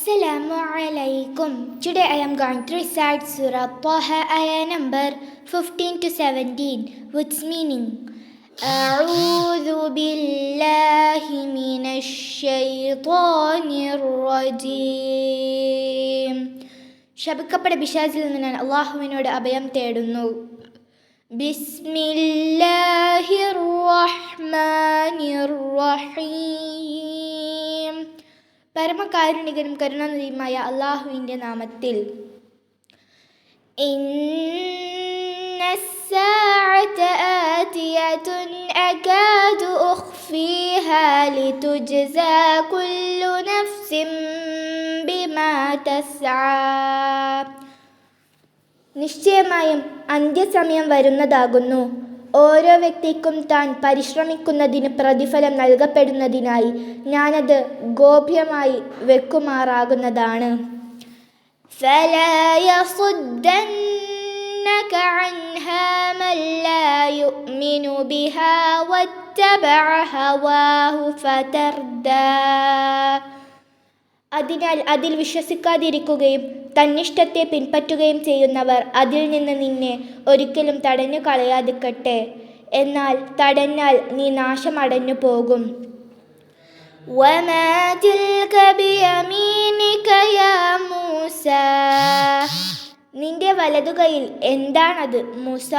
Assalamu alaikum. Today I am going to recite Surah Taha ayah number 15 to 17 with its meaning. A'udhu billahi minash shaytanir rajim. ശപിക്കപ്പെട്ട പിശാചിൽ നിന്ന് ഞാൻ അല്ലാഹുവിനോട് അഭയം തേടുന്നു. ബിസ്മില്ലാഹിർ റഹ്മാനിർ റഹീം. പരമകാരുണികനും കരുണാനിധിയുമായ അല്ലാഹുവിൻ്റെ നാമത്തിൽ. ഇന്നസ്സാഅത ആതിയതുൻ അകാദു ഉഖ്ഫീഹാ ലിതുജ്സാ കുല്ലു നഫ്സിൻ ബിമാ തസ്ആ. നിശ്ചയമായും അന്ത്യസമയം വരുന്നതാകുന്നു. ഓരോ വ്യക്തിക്കും താൻ പരിശ്രമിക്കുന്നതിന് പ്രതിഫലം നൽകപ്പെടുന്നതിനായി ഞാനത് ഗോപ്യമായി വെക്കുമാറാകുന്നതാണ്. فَلَا يَصُدَّنَّكَ عَنْهَا مَنْ لَا يُؤْمِنُ بِهَا وَاتَّبَعَ هَوَاهُ فَتَرْدَى. അതിനാൽ അതിൽ വിശ്വസിക്കാതിരിക്കുകയും തന്നിഷ്ടത്തെ പിൻപറ്റുകയും ചെയ്യുന്നവർ അതിൽ നിന്ന് നിന്നെ ഒരിക്കലും തടഞ്ഞു കളയാതിരിക്കട്ടെ. എന്നാൽ തടഞ്ഞാൽ നീ നാശമടഞ്ഞു പോകും. വമാ തിൽക ബിയമീനിക യാ മൂസ. നിന്റെ വലതുകൈയിൽ എന്താണത് മൂസ?